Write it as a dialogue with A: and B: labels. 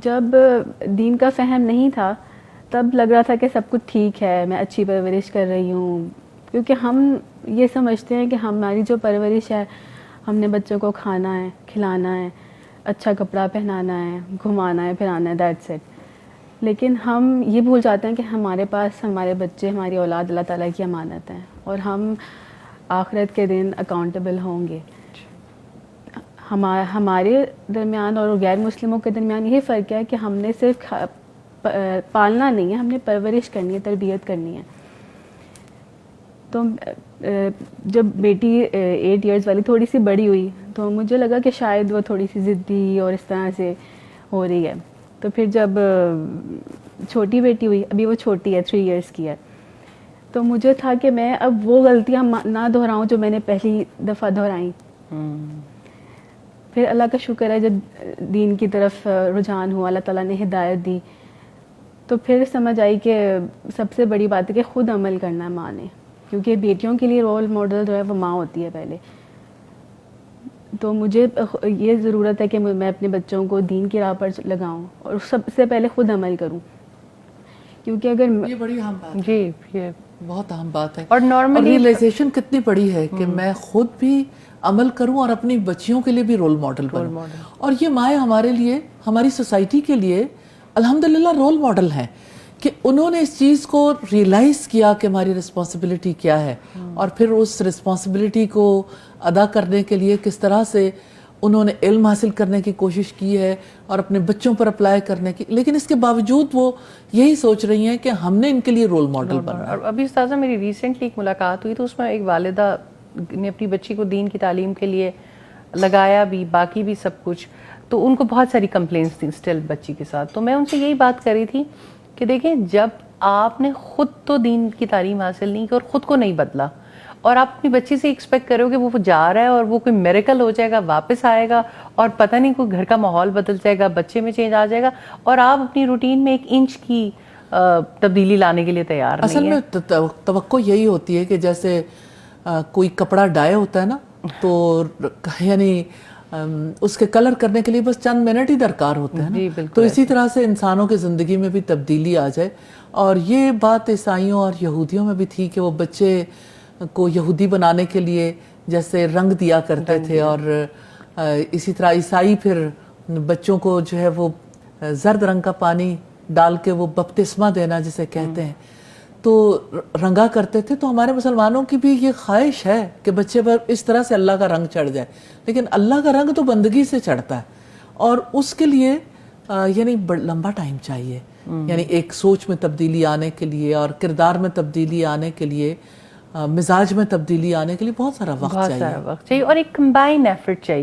A: جب دین کا فہم نہیں تھا تب لگ رہا تھا کہ سب کچھ ٹھیک ہے، میں اچھی پرورش کر رہی ہوں، کیونکہ ہم یہ سمجھتے ہیں کہ ہماری جو پرورش ہے، ہم نے بچوں کو کھانا ہے، کھلانا ہے، اچھا کپڑا پہنانا ہے، گھمانا ہے، پھرانا ہے، دیٹس اٹ. لیکن ہم یہ بھول جاتے ہیں کہ ہمارے پاس ہمارے بچے، ہماری اولاد اللہ تعالیٰ کی امانت ہیں اور ہم آخرت کے دن اکاؤنٹیبل ہوں گے. ہمارے درمیان اور غیر مسلموں کے درمیان یہ فرق ہے کہ ہم نے صرف پالنا نہیں ہے، ہم نے پرورش کرنی ہے، تربیت کرنی ہے. تو جب بیٹی 8 ایئرز والی تھوڑی سی بڑی ہوئی تو مجھے لگا کہ شاید وہ تھوڑی سی ضدی اور اس طرح سے ہو رہی ہے. تو پھر جب چھوٹی بیٹی ہوئی، ابھی وہ چھوٹی ہے، 3 ایئرز کی ہے، تو مجھے تھا کہ میں اب وہ غلطیاں نہ دہراؤں جو میں نے پہلی دفعہ دہرائیں. پھر اللہ کا شکر ہے جب دین کی طرف رجحان ہوا، اللہ تعالیٰ نے ہدایت دی، تو پھر سمجھ آئی کہ سب سے بڑی بات ہے کہ خود عمل کرنا ہے ماں نے، کیونکہ بیٹیوں کے لیے رول ماڈل جو ہے وہ ماں ہوتی ہے پہلے. تو مجھے یہ ضرورت ہے کہ میں اپنے بچوں کو دین کی راہ پر لگاؤں اور سب سے پہلے خود عمل کروں، کیونکہ اگر
B: یہ بڑی اہم بات ہے.
C: جی یہ
B: بہت اہم بات ہے.
C: اور نارملی
B: ریئلائزیشن کتنی بڑی ہے کہ میں خود بھی عمل کروں اور اپنی بچیوں کے لیے بھی رول ماڈل بنوں. اور یہ مائیں ہمارے لیے، ہماری سوسائٹی کے لیے الحمدللہ رول ماڈل ہیں کہ انہوں نے اس چیز کو ریئلائز کیا کہ ہماری رسپانسبلٹی کیا ہے، اور پھر اس رسپانسبلٹی کو ادا کرنے کے لیے کس طرح سے انہوں نے علم حاصل کرنے کی کوشش کی ہے اور اپنے بچوں پر اپلائی کرنے کی. لیکن اس کے باوجود وہ یہی سوچ رہی ہیں کہ ہم نے ان کے لیے رول ماڈل بننا ہے.
C: اور ابھی استاذہ میری ریسنٹلی ایک ملاقات ہوئی تو اس میں ایک والدہ نے اپنی بچی کو دین کی تعلیم کے لیے لگایا بھی، باقی بھی سب کچھ، تو ان کو بہت ساری کمپلینٹس تھیں اسٹل بچی کے ساتھ. تو میں ان سے یہی بات کر رہی تھی کہ دیکھیں جب آپ نے خود تو دین کی تعلیم حاصل نہیں کی اور خود کو نہیں بدلا، اور آپ اپنی بچی سے ایکسپیکٹ کرو کہ وہ جا رہا ہے اور وہ کوئی میریکل ہو جائے گا، واپس آئے گا اور پتہ نہیں کوئی گھر کا ماحول بدل جائے گا، بچے میں چینج آ جائے گا، اور آپ اپنی روٹین میں 1 انچ کی تبدیلی لانے کے لیے تیار نہیں ہے.
B: اصل میں توقع یہی ہوتی ہے کہ جیسے کوئی کپڑا ڈائی ہوتا ہے نا، تو یعنی اس کے کلر کرنے کے لیے بس چند منٹ ہی درکار ہوتے ہیں نا. تو اسی طرح سے انسانوں کی زندگی میں بھی تبدیلی آ جائے. اور یہ بات عیسائیوں اور یہودیوں میں بھی تھی کہ وہ بچے کو یہودی بنانے کے لیے جیسے رنگ دیا کرتے تھے، اور اسی طرح عیسائی پھر بچوں کو جو ہے وہ زرد رنگ کا پانی ڈال کے وہ بپتسمہ دینا جسے کہتے ہیں تو رنگا کرتے تھے. تو ہمارے مسلمانوں کی بھی یہ خواہش ہے کہ بچے پر اس طرح سے اللہ کا رنگ چڑھ جائے. لیکن اللہ کا رنگ تو بندگی سے چڑھتا ہے، اور اس کے لیے یعنی لمبا ٹائم چاہیے. یعنی ایک سوچ میں تبدیلی آنے کے لیے، اور کردار میں تبدیلی آنے کے لیے، مزاج میں تبدیلی آنے کے لیے بہت سارا وقت چاہیے.
C: اور ایک کمبائن ایفرٹ چاہیے.